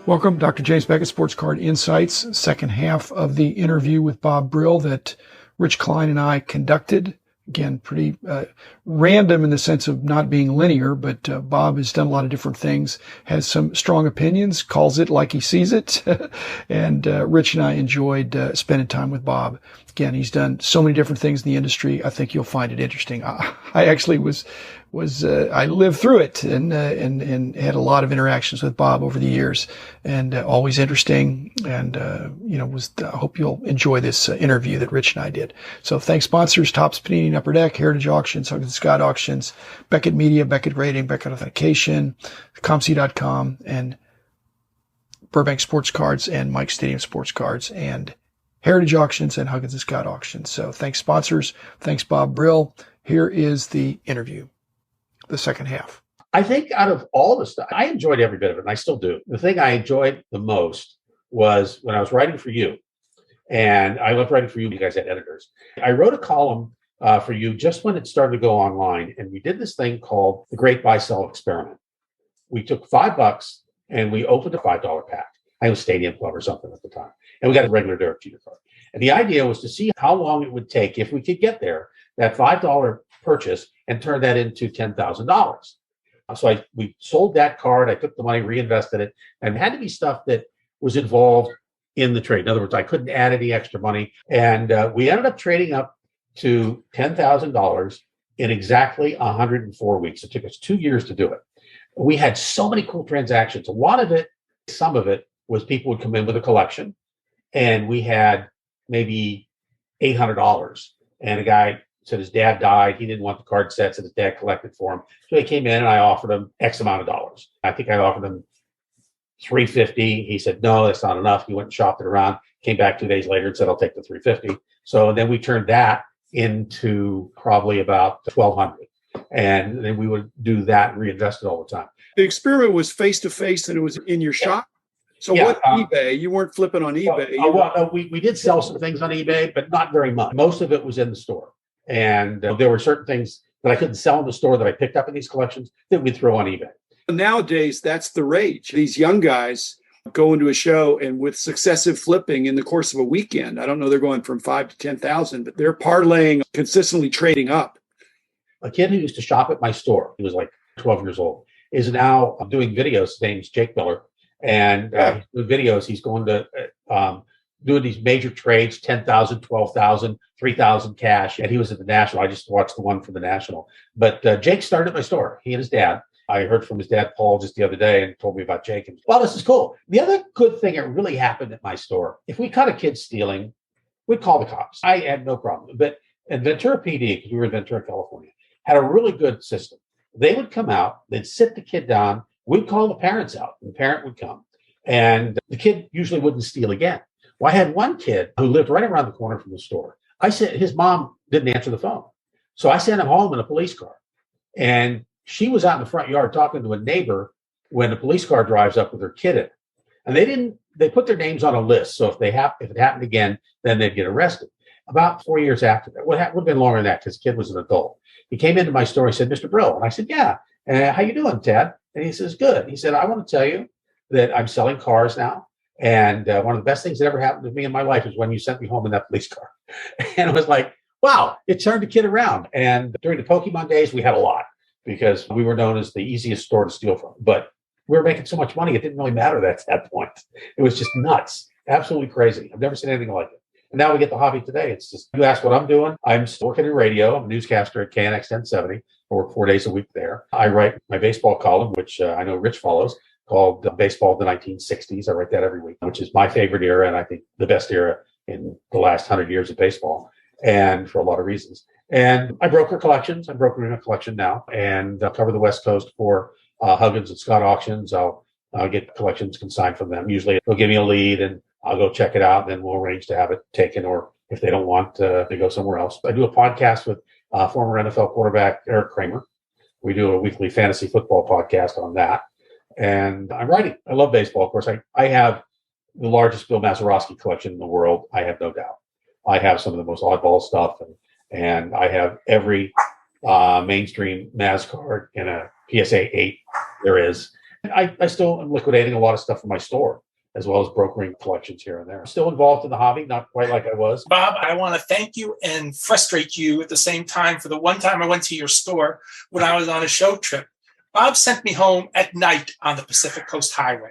Welcome, Dr. James Beckett, Sports Card Insights, second half of the interview with Bob Brill that Rich Klein and I conducted. Again, pretty random in the sense of not being linear, but Bob has done a lot of different things, has some strong opinions, calls it like he sees it. And Rich and I enjoyed spending time with Bob. Again, he's done so many different things in the industry. I think you'll find it interesting. I actually I lived through it and had a lot of interactions with Bob over the years, and always interesting. And I hope you'll enjoy this interview that Rich and I did. So thanks sponsors: Topps Panini and Upper Deck, Heritage Auctions, Huggins Scott Auctions, Beckett Media, Beckett Rating, Beckett Authentication, ComC.com, and Burbank Sports Cards, and Mike Stadium Sports Cards, and Heritage Auctions, and Huggins Scott Auctions. So thanks sponsors. Thanks Bob Brill. Here is the interview, the second half. I think out of all the stuff, I enjoyed every bit of it, and I still do. The thing I enjoyed the most was when I was writing for you, and I loved writing for you. You guys had editors. I wrote a column for you just when it started to go online, and we did this thing called the Great Buy Sell Experiment. We took $5 and we opened a $5 pack. I was Stadium Club or something at the time, and we got a regular Derek Jeter card. And the idea was to see how long it would take if we could get there, that $5 purchase, and turn that into $10,000. So we sold that card. I took the money, reinvested it, and it had to be stuff that was involved in the trade. In other words, I couldn't add any extra money. And we ended up trading up to $10,000 in exactly 104 weeks. It took us 2 years to do it. We had so many cool transactions. A lot of it, some of it, was people would come in with a collection, and we had maybe $800. And a guy said his dad died. He didn't want the card sets that his dad collected for him. So he came in and I offered him X amount of dollars. I think I offered him $350. He said, no, that's not enough. He went and shopped it around, came back 2 days later and said, I'll take the $350. So then we turned that into probably about $1,200. And then we would do that and reinvest it all the time. The experiment was face-to-face and it was in your shop? So what eBay? You weren't flipping on eBay. We did sell some things on eBay, but not very much. Most of it was in the store. And there were certain things that I couldn't sell in the store that I picked up in these collections that we'd throw on eBay. Nowadays, that's the rage. These young guys go into a show and with successive flipping in the course of a weekend, I don't know, they're going from 5 to 10,000, but they're parlaying, consistently trading up. A kid who used to shop at my store, he was like 12 years old, is now doing videos. His name's Jake Miller. And with videos, he's going to doing these major trades, 10,000, 12,000, 3,000 cash. And he was at the National. I just watched the one for the National. But Jake started at my store, he and his dad. I heard from his dad, Paul, just the other day and told me about Jake. And, well, this is cool. The other good thing that really happened at my store, if we caught a kid stealing, we'd call the cops. I had no problem. But in Ventura PD, because we were in Ventura, California, had a really good system. They would come out, they'd sit the kid down, we'd call the parents out, and the parent would come. And the kid usually wouldn't steal again. Well, I had one kid who lived right around the corner from the store. I said his mom didn't answer the phone. So I sent him home in a police car. And she was out in the front yard talking to a neighbor when the police car drives up with her kid in it. And they put their names on a list. So if it happened again, then they'd get arrested. About 4 years after that, would have been longer than that because the kid was an adult. He came into my store. He said, Mr. Brill. And I said, yeah. How you doing, Ted? And he says, good. He said, I want to tell you that I'm selling cars now. And one of the best things that ever happened to me in my life is when you sent me home in that police car. And I was like, wow, it turned the kid around. And during the Pokemon days, we had a lot because we were known as the easiest store to steal from. But we were making so much money, it didn't really matter at that point. It was just nuts, absolutely crazy. I've never seen anything like it. And now we get the hobby today. It's just, you ask what I'm doing. I'm working in radio. I'm a newscaster at KNX 1070. I work 4 days a week there. I write my baseball column, which I know Rich follows, called Baseball of the 1960s. I write that every week, which is my favorite era, and I think the best era in the last 100 years of baseball, and for a lot of reasons. And I broker collections. I'm brokering a collection now, and I'll cover the West Coast for Huggins and Scott Auctions. I'll get collections consigned from them. Usually they'll give me a lead, and I'll go check it out, and then we'll arrange to have it taken, or if they don't want, they go somewhere else. I do a podcast with former NFL quarterback Eric Kramer. We do a weekly fantasy football podcast on that. And I'm writing. I love baseball. Of course, I have the largest Bill Mazeroski collection in the world. I have no doubt. I have some of the most oddball stuff, and I have every mainstream Maz card in a PSA 8 there is. I still am liquidating a lot of stuff from my store, as well as brokering collections here and there. I'm still involved in the hobby, not quite like I was. Bob, I want to thank you and frustrate you at the same time for the one time I went to your store when I was on a show trip. Bob sent me home at night on the Pacific Coast Highway,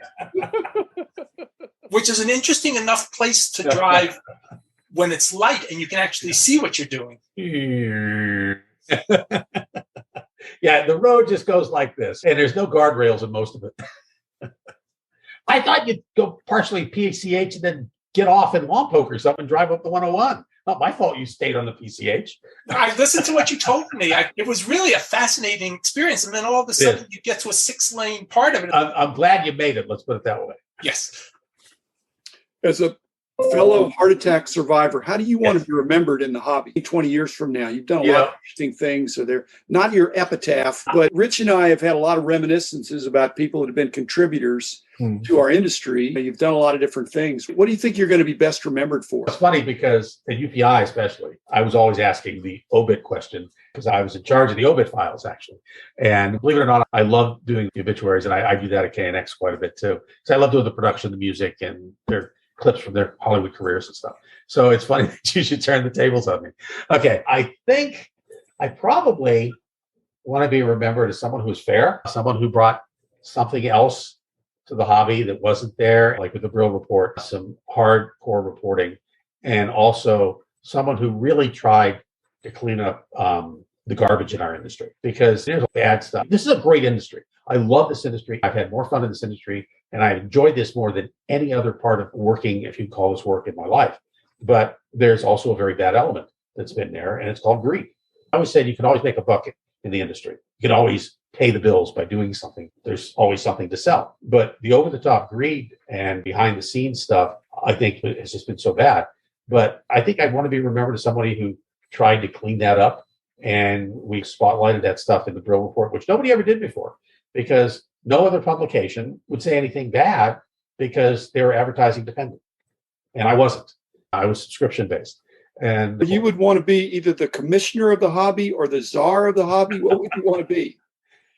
which is an interesting enough place to drive when it's light and you can actually see what you're doing. Yeah, the road just goes like this, and there's no guardrails in most of it. I thought you'd go partially PCH and then get off in Lompoc or something and drive up the 101. Not my fault you stayed on the PCH. I listened to what you told me. It was really a fascinating experience. And then all of a sudden you get to a 6-lane part of it. I'm glad you made it. Let's put it that way. Yes. As a fellow heart attack survivor, how do you want to be remembered in the hobby 20 years from now? You've done a lot of interesting things. So they're not your epitaph, but Rich and I have had a lot of reminiscences about people that have been contributors to our industry. You've done a lot of different things. What do you think you're going to be best remembered for? It's funny because at UPI especially, I was always asking the obit question because I was in charge of the obit files actually. And believe it or not, I love doing the obituaries, and I do that at KNX quite a bit too. So I love doing the production, the music, and their clips from their Hollywood careers and stuff. So it's funny that you should turn the tables on me. Okay, I think I probably want to be remembered as someone who's fair, someone who brought something else to the hobby that wasn't there, like with the Brill report, some hardcore reporting, and also someone who really tried to clean up the garbage in our industry, because there's bad stuff. This is a great industry. I love this industry. I've had more fun in this industry, and I enjoyed this more than any other part of working, if you call this work, in my life. But there's also a very bad element that's been there, and it's called greed. I always said you can always make a buck in the industry. You can always pay the bills by doing something. There's always something to sell. But the over-the-top greed and behind-the-scenes stuff, I think, has just been so bad. But I think I want to be remembered as somebody who tried to clean that up, and we spotlighted that stuff in the Brill report, which nobody ever did before, because no other publication would say anything bad because they were advertising dependent. And I wasn't. I was subscription-based. And you would want to be either the commissioner of the hobby or the czar of the hobby. What would you want to be?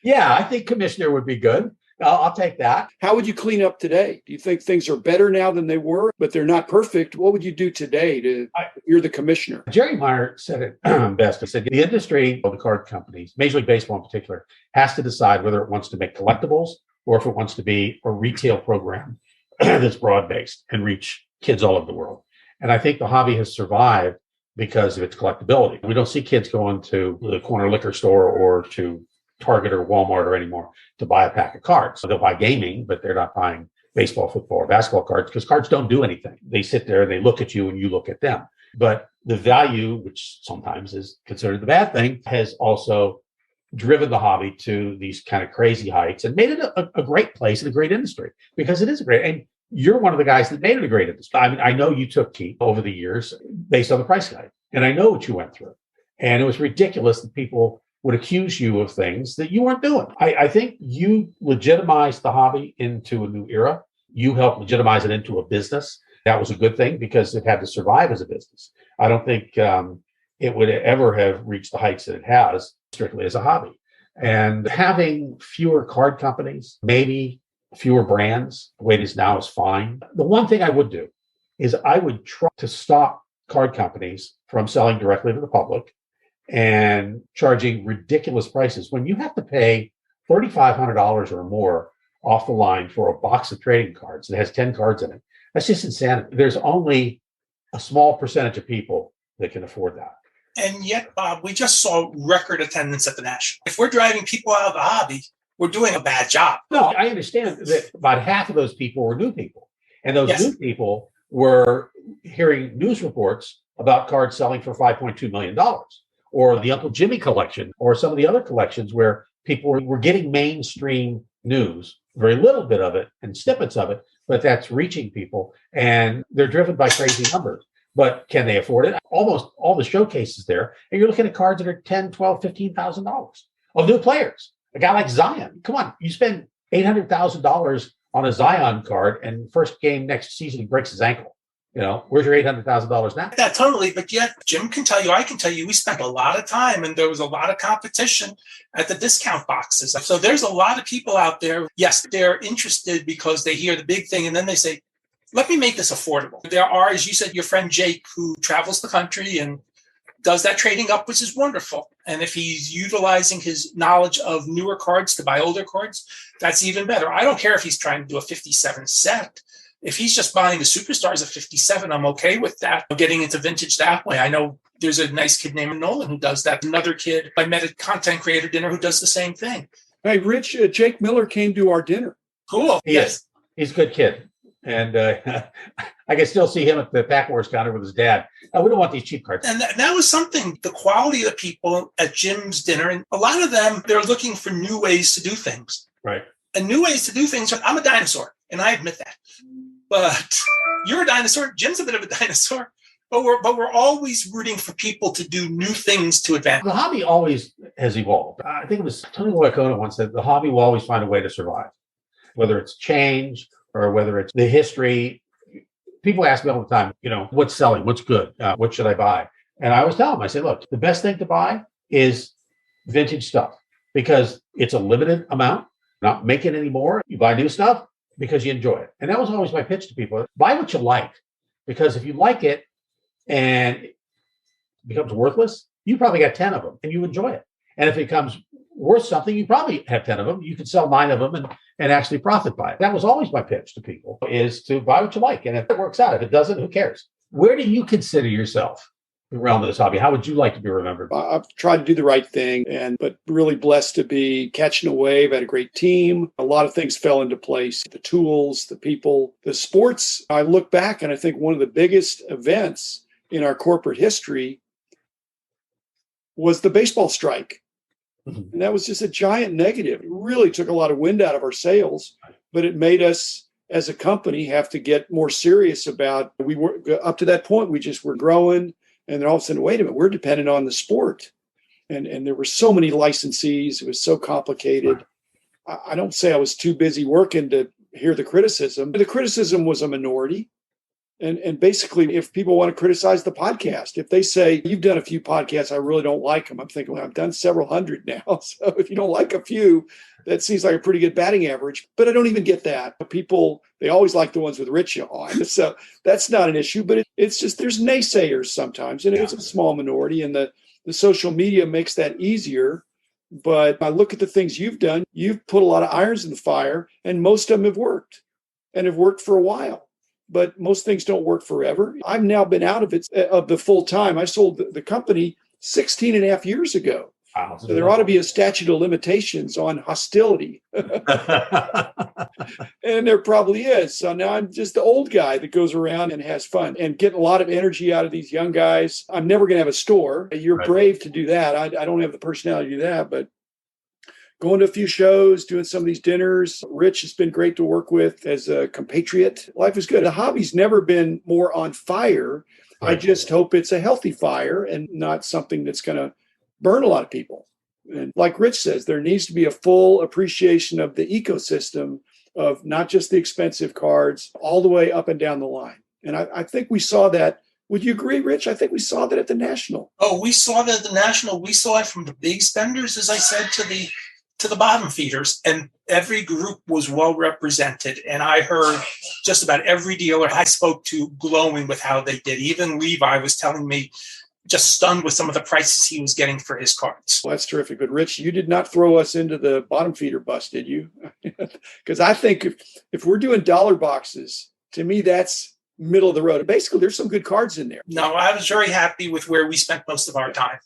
Yeah, I think commissioner would be good. I'll take that. How would you clean up today? Do you think things are better now than they were, but they're not perfect? What would you do today you're the commissioner? Jerry Meyer said it best. He said the industry, the card companies, Major League Baseball in particular, has to decide whether it wants to make collectibles or if it wants to be a retail program that's broad-based and reach kids all over the world. And I think the hobby has survived because of its collectability. We don't see kids going to the corner liquor store or to Target or Walmart or anymore to buy a pack of cards. So they'll buy gaming, but they're not buying baseball, football, or basketball cards because cards don't do anything. They sit there and they look at you and you look at them. But the value, which sometimes is considered the bad thing, has also driven the hobby to these kind of crazy heights and made it a great place and a great industry, because it is a great, and you're one of the guys that made it a great industry. I mean, I know you took heat over the years based on the price guide, and I know what you went through. And it was ridiculous that people would accuse you of things that you weren't doing. I think you legitimized the hobby into a new era. You helped legitimize it into a business. That was a good thing because it had to survive as a business. I don't think it would ever have reached the heights that it has strictly as a hobby. And having fewer card companies, maybe fewer brands, the way it is now is fine. The one thing I would do is I would try to stop card companies from selling directly to the public and charging ridiculous prices when you have to pay $3,500 or more off the line for a box of trading cards that has 10 cards in it. That's just insanity. There's only a small percentage of people that can afford that. And yet, Bob, we just saw record attendance at the National. If we're driving people out of the hobby, we're doing a bad job. No, I understand that about half of those people were new people. And those new people were hearing news reports about cards selling for $5.2 million. Or the Uncle Jimmy collection, or some of the other collections where people were getting mainstream news, very little bit of it and snippets of it, but that's reaching people, and they're driven by crazy numbers. But can they afford it? Almost all the showcases there, and you're looking at cards that are $10,000, $12,000, $15,000 of new players. A guy like Zion, come on, you spend $800,000 on a Zion card, and first game next season he breaks his ankle. Where's your $800,000 now? Yeah, totally. But yet, Jim can tell you, I can tell you, we spent a lot of time and there was a lot of competition at the discount boxes. So there's a lot of people out there. Yes, they're interested because they hear the big thing and then they say, let me make this affordable. There are, as you said, your friend Jake, who travels the country and does that trading up, which is wonderful. And if he's utilizing his knowledge of newer cards to buy older cards, that's even better. I don't care if he's trying to do a 57 set. If he's just buying the superstars at 57, I'm okay with that. Getting into vintage that way. I know there's a nice kid named Nolan who does that. Another kid I met at Content Creator Dinner who does the same thing. Hey, Rich, Jake Miller came to our dinner. Cool. Yes. He's a good kid. And I can still see him at the Pack Wars counter with his dad. We don't want these cheap cards. And that was something, the quality of the people at Jim's dinner. And a lot of them, they're looking for new ways to do things. Right. And new ways to do things. I'm a dinosaur, and I admit that. But you're a dinosaur. Jim's a bit of a dinosaur. But we're always rooting for people to do new things to advance. The hobby always has evolved. I think it was Tony Loicono once said the hobby will always find a way to survive, whether it's change or whether it's the history. People ask me all the time, what's selling? What's good? What should I buy? And I always tell them, I say, look, the best thing to buy is vintage stuff because it's a limited amount, not making any more. You buy new stuff because you enjoy it. And that was always my pitch to people. Buy what you like, because if you like it and it becomes worthless, you probably got 10 of them and you enjoy it. And if it becomes worth something, you probably have 10 of them. You can sell 9 of them and actually profit by it. That was always my pitch to people, is to buy what you like. And if it works out, if it doesn't, who cares? Where do you consider yourself in the realm of this hobby? How would you like to be remembered? I've tried to do the right thing, but really blessed to be catching a wave. Had a great team. A lot of things fell into place. The tools, the people, the sports. I look back and I think one of the biggest events in our corporate history was the baseball strike. And that was just a giant negative. It really took a lot of wind out of our sails, but it made us as a company have to get more serious about, we were up to that point, we just were growing. And then all of a sudden, wait a minute, we're dependent on the sport. And there were so many licensees. It was so complicated. I don't say I was too busy working to hear the criticism. The criticism was a minority. And basically, if people want to criticize the podcast, if they say, you've done a few podcasts, I really don't like them. I'm thinking, well, I've done several hundred now. So if you don't like a few, that seems like a pretty good batting average. But I don't even get that. People, they always like the ones with Rich on. So that's not an issue. But it's just, there's naysayers sometimes. And it's a small minority. And the social media makes that easier. But I look at the things you've done. You've put a lot of irons in the fire. And most of them have worked and have worked for a while. But most things don't work forever. I've now been out of it of the full time. I sold the company 16 and a half years ago. Wow. So there ought to be a statute of limitations on hostility. And there probably is. So now I'm just the old guy that goes around and has fun and getting a lot of energy out of these young guys. I'm never going to have a store. You're brave to do that. I don't have the personality to do that, but going to a few shows, doing some of these dinners. Rich has been great to work with as a compatriot. Life is good. The hobby's never been more on fire. Right. I just hope it's a healthy fire and not something that's going to burn a lot of people. And like Rich says, there needs to be a full appreciation of the ecosystem of not just the expensive cards, all the way up and down the line. And I think we saw that. Would you agree, Rich? I think we saw that at the National. Oh, we saw that at the National. We saw it from the big spenders, as I said, to the bottom feeders, and every group was well represented. And I heard just about every dealer I spoke to glowing with how they did. Even Levi was telling me, just stunned with some of the prices he was getting for his cards. Well, that's terrific. But Rich, you did not throw us into the bottom feeder bus, did you? Because I think if we're doing dollar boxes, to me, that's middle of the road. Basically, there's some good cards in there. No, I was very happy with where we spent most of our time.